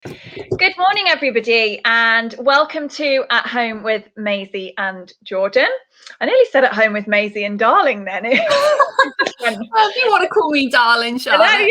Good morning, everybody, and welcome to At Home with Maisie and Jordan. I nearly said At Home with Maisie and Darling then. Well, if you want to call me darling, Charlotte.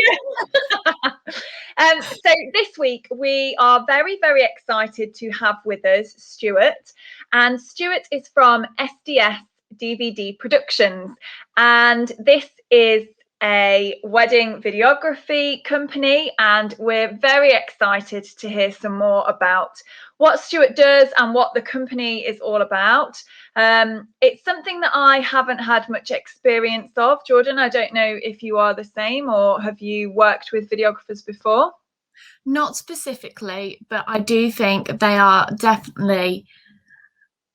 So this week we are very, very excited to have with us Stuart. And Stuart is from SDS DVD Productions. And this is a wedding videography company, and we're very excited to hear some more about what Stuart does and what the company is all about. It's something that I haven't had much experience of. Jordan, I don't know if you are the same, or have you worked with videographers before? Not specifically, but I do think they are definitely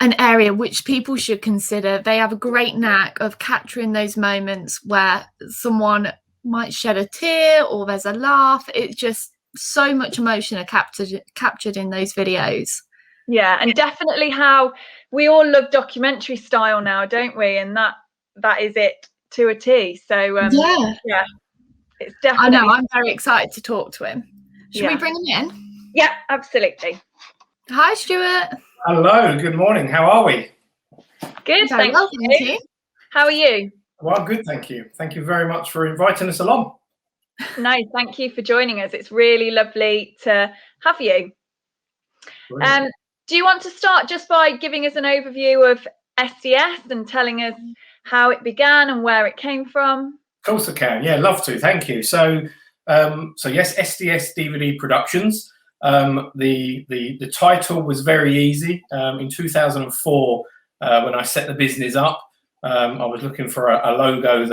an area which people should consider. They have a great knack of capturing those moments where someone might shed a tear or there's a laugh. It's just so much emotion are captured in those videos. Yeah, and definitely how we all love documentary style now, don't we? And that is it to a T. So yeah, it's definitely. I know. I'm very excited to talk to him. Should we bring him in? Yeah, absolutely. Hi, Stuart. Hello, good morning. How are we? Good, thank you. How are you? Well, good, thank you. Thank you very much for inviting us along. No, thank you for joining us. It's really lovely to have you. Do you want to start just by giving us an overview of SDS and telling us how it began and where it came from? Of course I can. Yeah, love to. Thank you. So yes, SDS DVD Productions. The title was very easy. In 2004, when I set the business up, I was looking for a logo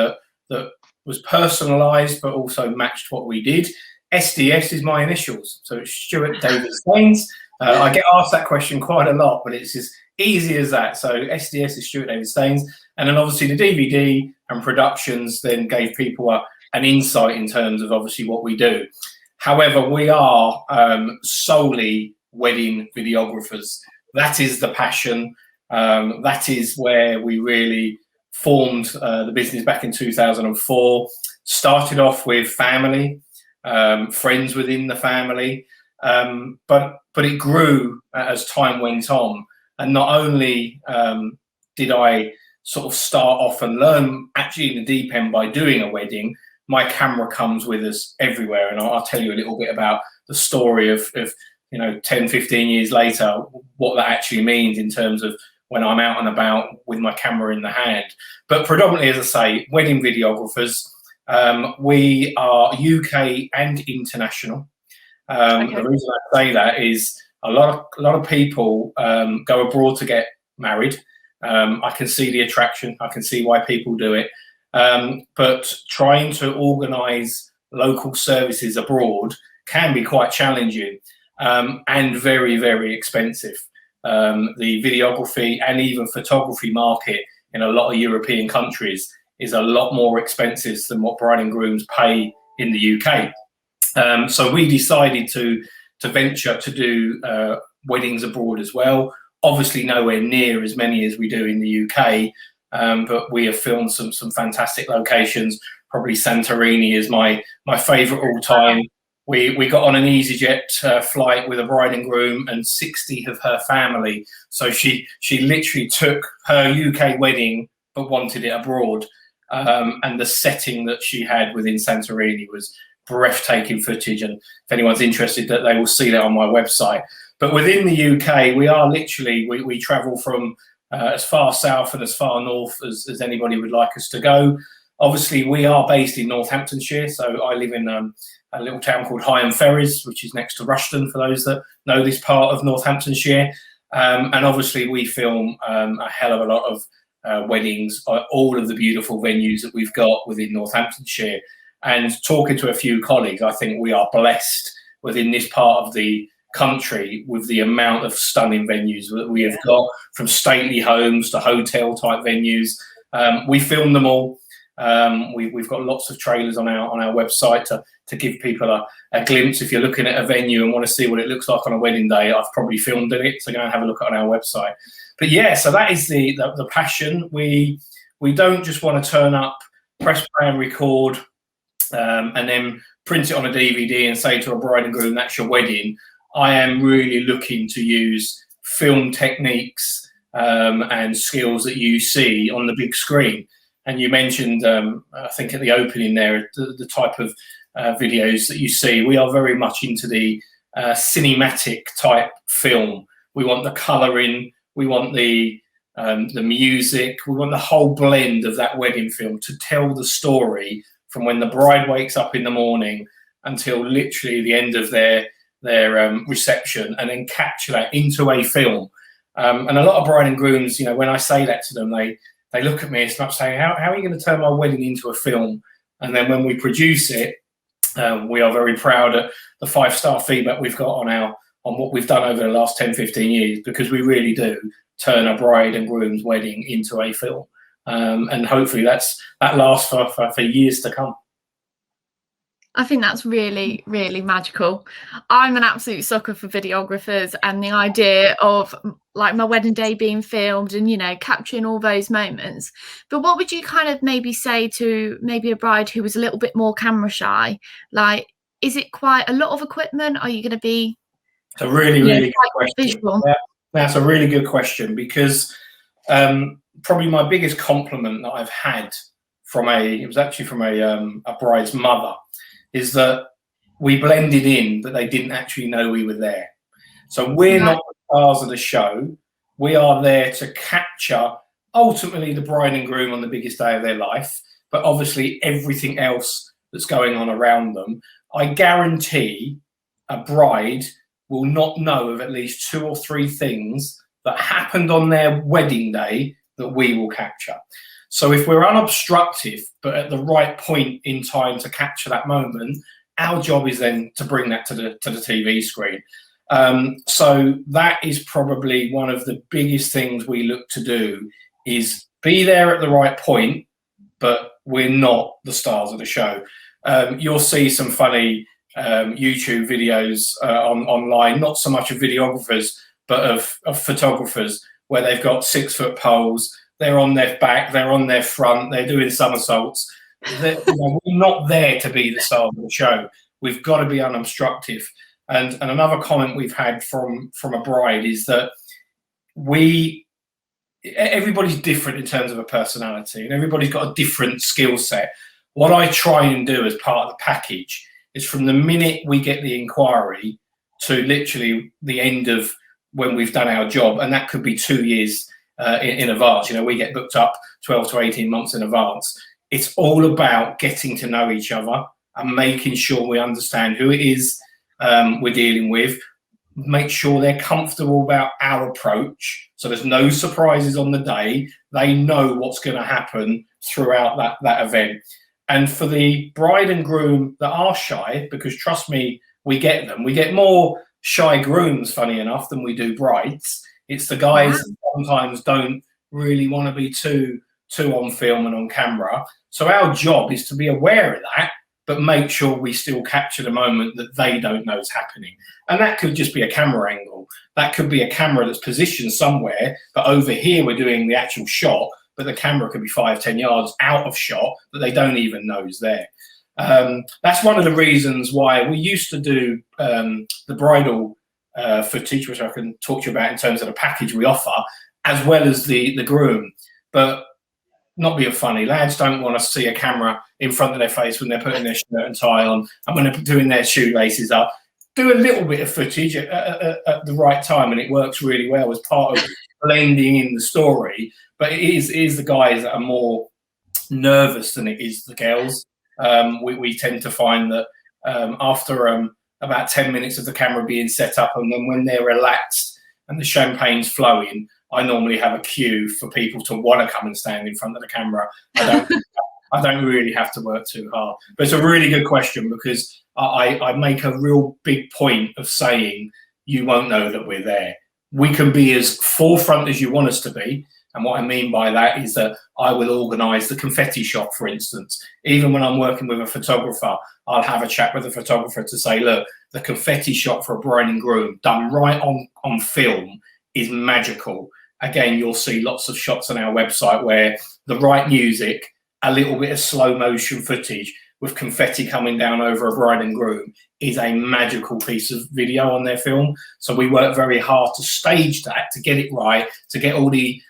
that was personalised but also matched what we did. SDS is my initials, so it's Stuart David Staines. I get asked that question quite a lot, but it's as easy as that. So SDS is Stuart David Staines, and then obviously the DVD and Productions then gave people an insight in terms of obviously what we do. However, we are solely wedding videographers. That is the passion. That is where we really formed the business back in 2004. Started off with family, friends within the family, but it grew as time went on. And not only did I sort of start off and learn actually in the deep end by doing a wedding, my camera comes with us everywhere. And I'll tell you a little bit about the story of 10, 15 years later, what that actually means in terms of when I'm out and about with my camera in the hand. But predominantly, as I say, wedding videographers. We are UK and international. The reason I say that is a lot of people go abroad to get married. I can see the attraction. I can see why people do it. But trying to organise local services abroad can be quite challenging and very, very expensive. The videography and even photography market in a lot of European countries is a lot more expensive than what bride and grooms pay in the UK. So we decided to venture to do weddings abroad as well. Obviously nowhere near as many as we do in the UK, but we have filmed some fantastic locations. Probably Santorini is my favourite all time. We got on an EasyJet flight with a bride and groom and 60 of her family. So she literally took her UK wedding but wanted it abroad. And the setting that she had within Santorini was breathtaking footage. And if anyone's interested, that they will see that on my website. But within the UK, we are literally, we travel from as far south and as far north as anybody would like us to go. Obviously, we are based in Northamptonshire, so I live in a little town called Heigham Ferries, which is next to Rushden, for those that know this part of Northamptonshire. And obviously, we film a hell of a lot of weddings, all of the beautiful venues that we've got within Northamptonshire. And talking to a few colleagues, I think we are blessed within this part of the country with the amount of stunning venues that we have got, from stately homes to hotel type venues. We film them all. We've got lots of trailers on our website to give people a glimpse. If you're looking at a venue and want to see what it looks like on a wedding day, I've probably filmed it, so go and have a look on our website. But yeah, so that is the passion. We don't just want to turn up, press play and record, and then print it on a DVD and say to a bride and groom, that's your wedding. I am really looking to use film techniques and skills that you see on the big screen. And you mentioned, I think at the opening there, the type of videos that you see. We are very much into the cinematic type film. We want the colouring, we want the music, we want the whole blend of that wedding film to tell the story from when the bride wakes up in the morning until literally the end of their reception, and then capture that into a film. And a lot of bride and grooms, you know, when I say that to them, they look at me as much saying, how are you going to turn my wedding into a film? And then when we produce it, we are very proud of the 5-star feedback we've got on what we've done over the last 10, 15 years, because we really do turn a bride and groom's wedding into a film. And hopefully that lasts for years to come. I think that's really, really magical. I'm an absolute sucker for videographers, and the idea of like my wedding day being filmed and, you know, capturing all those moments. But what would you kind of maybe say to maybe a bride who was a little bit more camera shy? Like, is it quite a lot of equipment? Are you going to be? It's a really, really good question. Yeah, that's a really good question, because probably my biggest compliment that I've had it was actually from a bride's mother, is that we blended in, but they didn't actually know we were there. So we're not the stars of the show. We are there to capture ultimately the bride and groom on the biggest day of their life, but obviously everything else that's going on around them. I guarantee a bride will not know of at least 2 or 3 things that happened on their wedding day that we will capture. So if we're unobstructive, but at the right point in time to capture that moment, our job is then to bring that to the TV screen. So that is probably one of the biggest things we look to do, is be there at the right point, but we're not the stars of the show. You'll see some funny YouTube videos online, not so much of videographers, but of photographers, where they've got 6-foot poles. They're on their back, they're on their front, they're doing somersaults. You know, we're not there to be the star of the show. We've got to be unobstructive. And another comment we've had from a bride is that everybody's different in terms of a personality, and everybody's got a different skill set. What I try and do as part of the package is, from the minute we get the inquiry to literally the end of when we've done our job, and that could be 2 years in advance. You know, we get booked up 12 to 18 months in advance. It's all about getting to know each other and making sure we understand who it is we're dealing with, make sure they're comfortable about our approach, so there's no surprises on the day. They know what's going to happen throughout that event. And for the bride and groom that are shy, because trust me, we get them. We get more shy grooms, funny enough, than we do brides. It's the guys that sometimes don't really want to be too on film and on camera. So our job is to be aware of that, but make sure we still capture the moment that they don't know is happening. And that could just be a camera angle. That could be a camera that's positioned somewhere, but over here we're doing the actual shot, but the camera could be 5-10 yards out of shot that they don't even know is there. That's one of the reasons why we used to do the bridal footage, which I can talk to you about in terms of the package we offer, as well as the groom. But not being funny, lads don't want to see a camera in front of their face when they're putting their shirt and tie on and when they're doing their shoelaces up. Do a little bit of footage at the right time, and it works really well as part of blending in the story. But it is the guys that are more nervous than it is the girls. We tend to find that after about 10 minutes of the camera being set up, and then when they're relaxed and the champagne's flowing, I normally have a cue for people to want to come and stand in front of the camera. I don't really have to work too hard. But it's a really good question, because I make a real big point of saying you won't know that we're there. We can be as forefront as you want us to be. And what I mean by that is that I will organise the confetti shot, for instance. Even when I'm working with a photographer, I'll have a chat with the photographer to say, look, the confetti shot for a bride and groom done right on film is magical. Again, you'll see lots of shots on our website where the right music, a little bit of slow motion footage, with confetti coming down over a bride and groom is a magical piece of video on their film. So we work very hard to stage that, to get it right, to get all the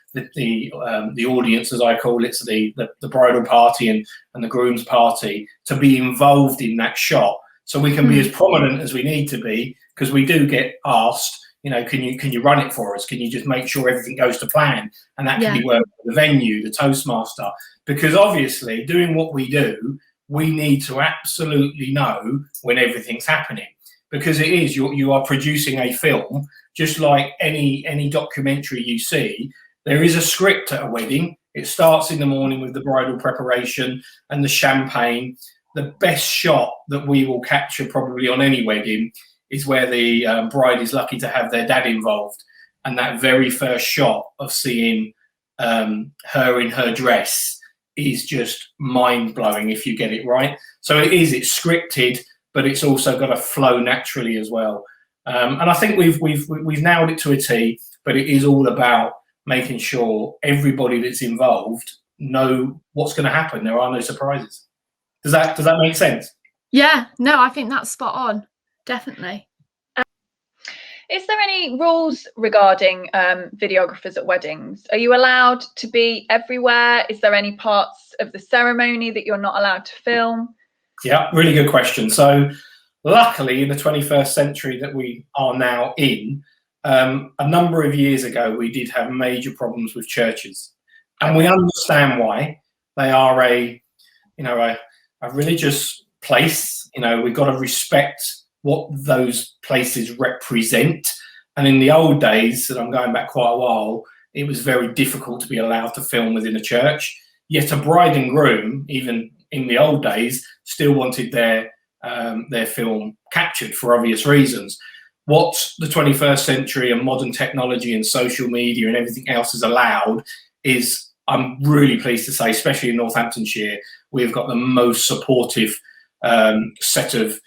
audience, as I call it, so the bridal party and the groom's party, to be involved in that shot, so we can be as prominent as we need to be, because we do get asked, can you run it for us? Can you just make sure everything goes to plan? And that can be worked with the venue, the Toastmaster, because obviously doing what we do, we need to absolutely know when everything's happening, because it is, you are producing a film, just like any documentary you see. There is a script at a wedding. It starts in the morning with the bridal preparation and the champagne. The best shot that we will capture probably on any wedding is where the bride is lucky to have their dad involved. And that very first shot of seeing her in her dress is just mind-blowing if you get it right. So it's scripted, but it's also got to flow naturally as well. And I think we've nailed it to a T, but it is all about making sure everybody that's involved know what's going to happen. There are no surprises. Does that make sense? Yeah, no, I think that's spot on. Definitely. Is there any rules regarding videographers at weddings? Are you allowed to be everywhere? Is there any parts of the ceremony that you're not allowed to film? Yeah, really good question. So luckily, in the 21st century that we are now in, a number of years ago, we did have major problems with churches, and we understand why. They are a religious place. We've got to respect what those places represent. And in the old days, and I'm going back quite a while, it was very difficult to be allowed to film within a church. Yet a bride and groom, even in the old days, still wanted their film captured for obvious reasons. What the 21st century and modern technology and social media and everything else has allowed is, I'm really pleased to say, especially in Northamptonshire, we've got the most supportive set of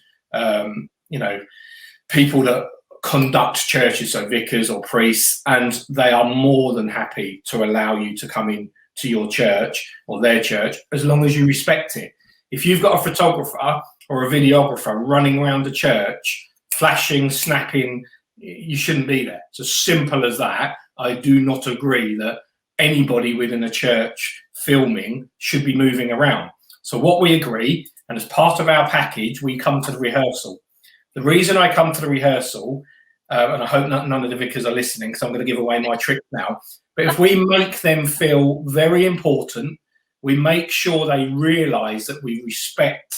people that conduct churches, so vicars or priests, and they are more than happy to allow you to come in to your church or their church, as long as you respect it. If you've got a photographer or a videographer running around the church, flashing, snapping, you shouldn't be there. It's as simple as that. I do not agree that anybody within a church filming should be moving around. So what we agree, and as part of our package, we come to the rehearsal. The reason I come to the rehearsal, and I hope none of the vicars are listening, because I'm going to give away my trick now, but if we make them feel very important, we make sure they realise that we respect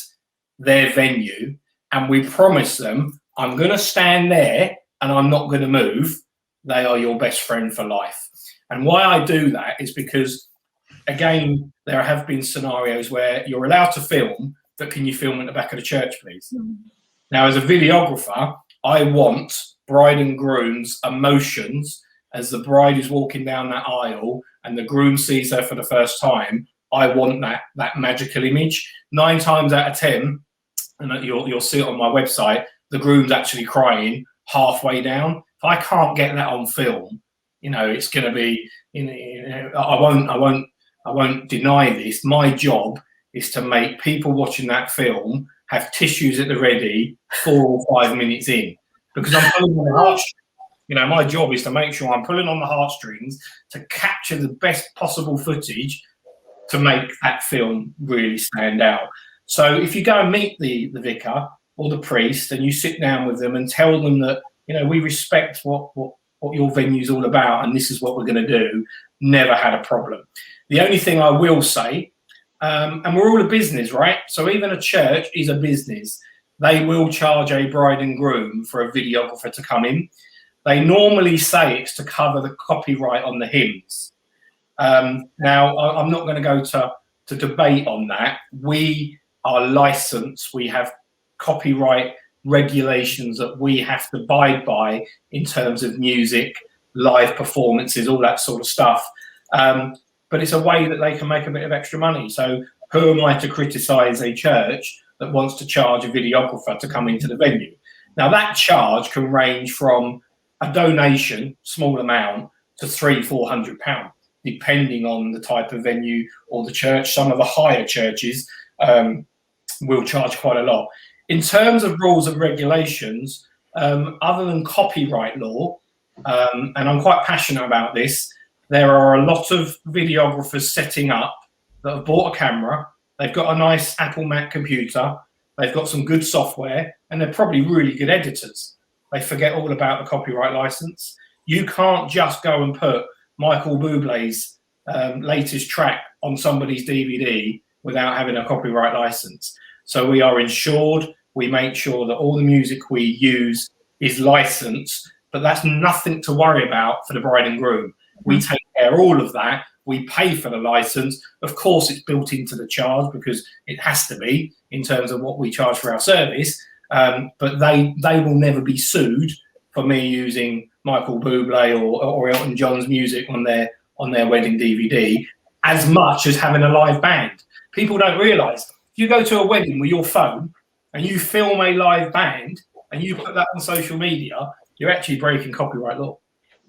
their venue, and we promise them, I'm going to stand there and I'm not going to move. They are your best friend for life. And why I do that is because, again, there have been scenarios where you're allowed to film, but can you film in the back of the church, please? Now, as a videographer, I want bride and groom's emotions as the bride is walking down that aisle and the groom sees her for the first time. I want that magical image. 9 times out of 10, and you'll see it on my website, the groom's actually crying halfway down. If I can't get that on film, it's going to be, I won't deny this. My job is to make people watching that film have tissues at the ready 4 or 5 minutes in, because I'm pulling on the heartstrings. My job is to make sure I'm pulling on the heartstrings to capture the best possible footage to make that film really stand out. So if you go and meet the vicar or the priest and you sit down with them and tell them that, we respect what your venue's all about and this is what we're going to do, never had a problem. The only thing I will say, and we're all a business, right? So even a church is a business. They will charge a bride and groom for a videographer to come in. They normally say it's to cover the copyright on the hymns. Now, I'm not going to go to debate on that. We are licensed. We have copyright regulations that we have to abide by in terms of music, live performances, all that sort of stuff. But it's a way that they can make a bit of extra money. So who am I to criticize a church that wants to charge a videographer to come into the venue? Now, that charge can range from a donation, small amount, to £300-400, depending on the type of venue or the church. Some of the higher churches we'll charge quite a lot. In terms of rules and regulations, other than copyright law, and I'm quite passionate about this, there are a lot of videographers setting up that have bought a camera, they've got a nice Apple Mac computer, they've got some good software, and they're probably really good editors. They forget all about the copyright license. You can't just go and put Michael Bublé's latest track on somebody's DVD without having a copyright license. So we are insured. We make sure that all the music we use is licensed, but that's nothing to worry about for the bride and groom. We take care of all of that. We pay for the license. Of course, it's built into the charge because it has to be in terms of what we charge for our service. But they will never be sued for me using Michael Bublé or Elton John's music on their wedding DVD, as much as having a live band. People don't realise, if you go to a wedding with your phone and you film a live band and you put that on social media, you're actually breaking copyright law,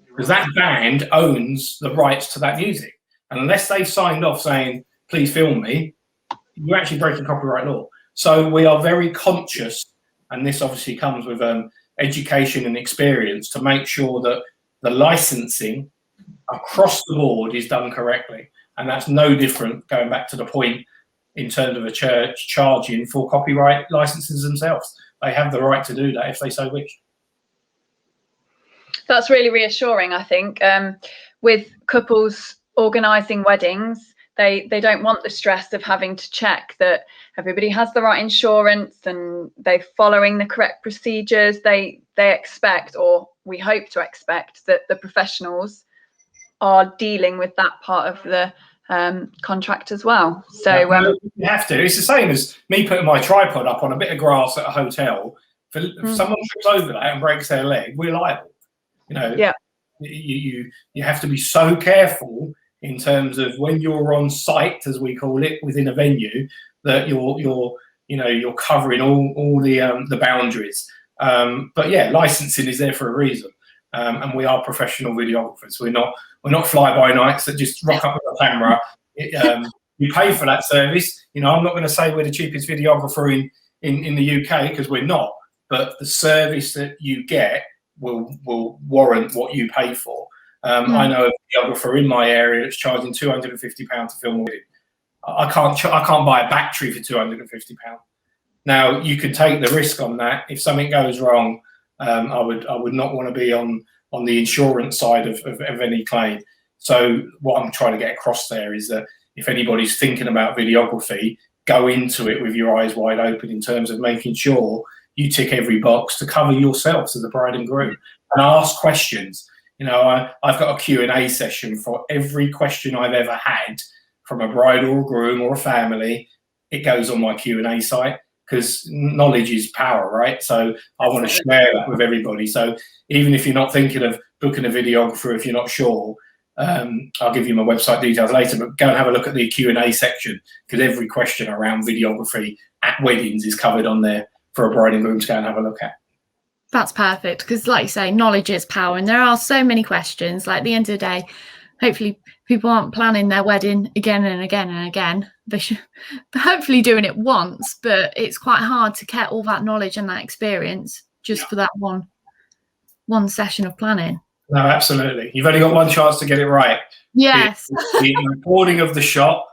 because that band owns the rights to that music. And unless they've signed off saying, please film me, you're actually breaking copyright law. So we are very conscious, and this obviously comes with education and experience, to make sure that the licensing across the board is done correctly. And that's no different, going back to the point, in terms of a church charging for copyright licenses themselves. They have the right to do that if they so wish. That's really reassuring, I think. With couples organising weddings, they don't want the stress of having to check that everybody has the right insurance and they're following the correct procedures. They expect, or we hope to expect, that the professionals are dealing with that part of the contract as well. So you have to. It's the same as me putting my tripod up on a bit of grass at a hotel. If someone trips over that and breaks their leg, we're liable. You know, you have to be so careful in terms of when you're on site, as we call it, within a venue, that you're covering all the boundaries. But yeah, licensing is there for a reason, and we are professional videographers. We're not fly-by-nights that just rock up with a camera. You pay for that service. You know, I'm not going to say we're the cheapest videographer in the UK, because we're not. But the service that you get will warrant what you pay for. I know a videographer in my area that's charging £250 to film a wedding. I can't buy a battery for £250. Now, you could take the risk on that. If something goes wrong, I would not want to be on the insurance side of any claim. So what I'm trying to get across there is that if anybody's thinking about videography, go into it with your eyes wide open in terms of making sure you tick every box to cover yourselves as a bride and groom, and ask questions. You know, I've got a Q&A session for every question I've ever had from a bride or a groom or a family. It goes on my Q&A site, because knowledge is power, right? So I want to share that with everybody. So even if you're not thinking of booking a videographer, if you're not sure, I'll give you my website details later, but go and have a look at the Q&A section, because every question around videography at weddings is covered on there for a bride and groom to go and have a look at. That's perfect, because like you say, knowledge is power, and there are so many questions. Like, at the end of the day, hopefully people aren't planning their wedding again and again and again. They should hopefully doing it once, but it's quite hard to get all that knowledge and that experience just for that one session of planning. No, absolutely. You've only got one chance to get it right. Yes. The recording of the shot,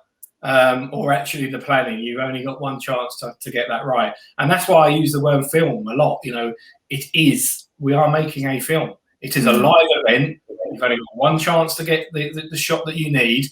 or actually the planning, you've only got one chance to get that right. And that's why I use the word film a lot. You know, we are making a film. It is a live event. You've only got one chance to get the shot that you need.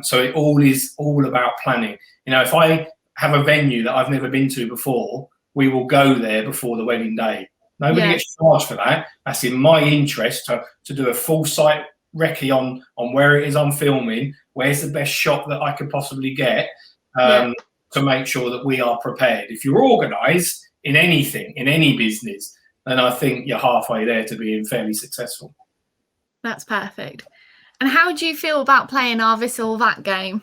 So it is all about planning. You know, if I have a venue that I've never been to before, we will go there before the wedding day. Nobody gets charged for that. That's in my interest to do a full site recce on where it is I'm filming, where's the best shot that I could possibly get, to make sure that we are prepared. If you're organised in anything, in any business, then I think you're halfway there to being fairly successful. That's perfect. And how do you feel about playing our this or that game?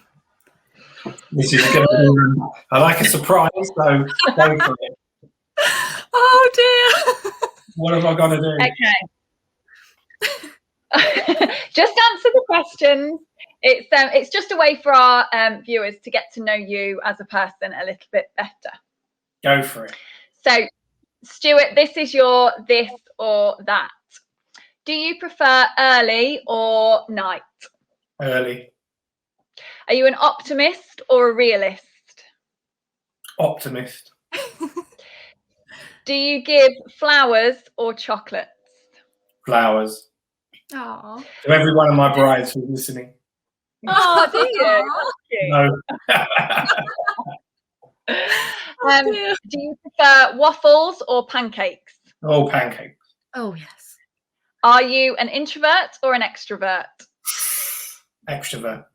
This is going to be, I like a surprise, so go for it. Oh dear. What am I going to do? Okay. Just answer the questions It's just a way for our viewers to get to know you as a person a little bit better. Go for it. So, Stuart, this is your this or that. Do you prefer early or night? Early. Are you an optimist or a realist? Optimist. Do you give flowers or chocolates? Flowers. Aww. To every one of my brides who's listening. Oh, do you? No. Do you prefer waffles or pancakes? Oh, pancakes. Oh, yes. Are you an introvert or an extrovert? Extrovert.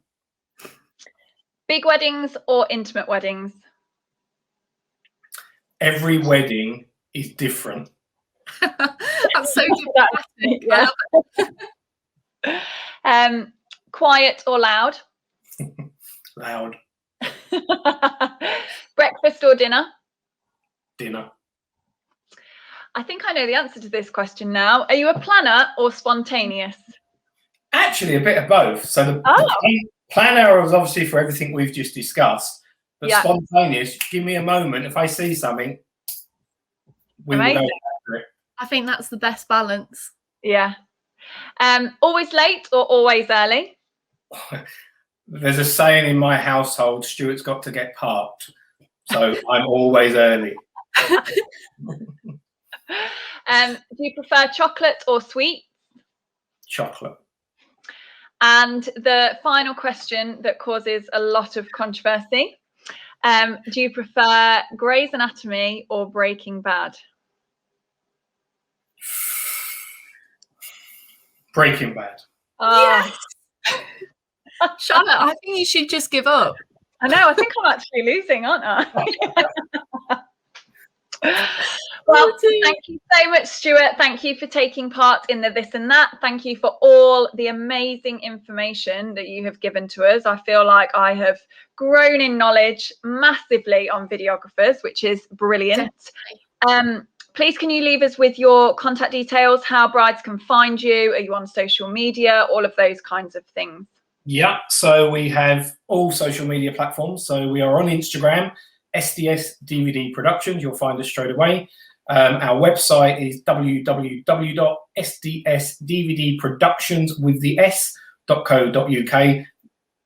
Big weddings or intimate weddings? Every wedding is different. That's so diplomatic. Yeah. Quiet or loud? Loud. Breakfast or dinner? Dinner. I think I know the answer to this question now. Are you a planner or spontaneous? Actually, a bit of both. So the planner is obviously for everything we've just discussed, but spontaneous, give me a moment. If I see something, we will go after it. I think that's the best balance. Yeah. Always late or always early? There's a saying in my household, Stuart's got to get parked. So I'm always early. Do you prefer chocolate or sweet? Chocolate. And the final question that causes a lot of controversy. Do you prefer Grey's Anatomy or Breaking Bad? Breaking Bad. Yes. Charlotte, I think you should just give up. I know, I think I'm actually losing, aren't I? Well, thank you so much, Stuart. Thank you for taking part in the this and that. Thank you for all the amazing information that you have given to us. I feel like I have grown in knowledge massively on videographers, which is brilliant. Please, can you leave us with your contact details, how brides can find you? Are you on social media? All of those kinds of things. Yeah, so we have all social media platforms. So we are on Instagram, SDS DVD Productions. You'll find us straight away. Our website is www.sdsdvdproductions.co.uk.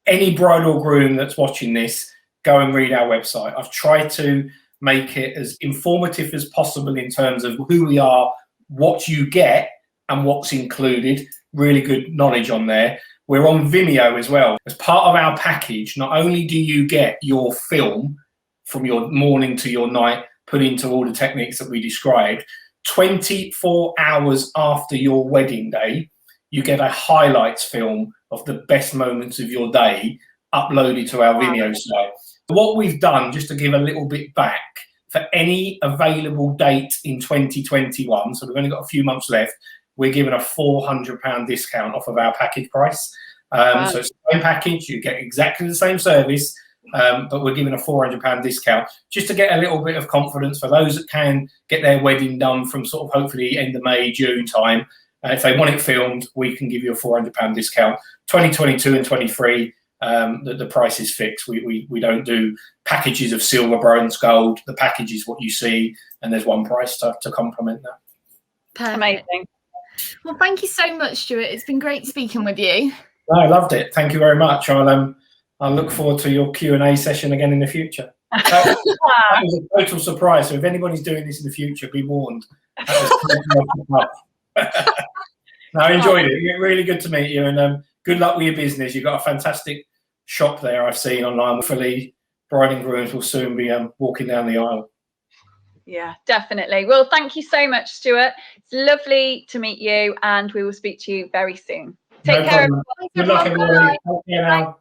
Any bride or groom that's watching this, go and read our website. I've tried to make it as informative as possible in terms of who we are, what you get, and what's included. Really good knowledge on there. We're on Vimeo as well. As part of our package, not only do you get your film from your morning to your night, put into all the techniques that we described, 24 hours after your wedding day, you get a highlights film of the best moments of your day uploaded to our Vimeo site. What we've done, just to give a little bit back, for any available date in 2021, so we've only got a few months left, we're giving a £400 discount off of our package price. So it's the same package, you get exactly the same service, but we're giving a £400 discount just to get a little bit of confidence for those that can get their wedding done from sort of hopefully end of May, June time. If they want it filmed, we can give you a £400 discount. 2022 and 23, the price is fixed. We don't do packages of silver, bronze, gold. The package is what you see, and there's one price to complement that. Perfect. Amazing. Well, thank you so much, Stuart. It's been great speaking with you. I loved it. Thank you very much. I'll look forward to your Q&A session again in the future. That was a total surprise. So if anybody's doing this in the future, be warned. I enjoyed it. Really good to meet you, and good luck with your business. You've got a fantastic shop there I've seen online. Hopefully, bride and grooms will soon be walking down the aisle. Yeah, definitely. Well, thank you so much, Stuart. It's lovely to meet you, and we will speak to you very soon. Take care, everyone. Good luck, everybody. Take care now.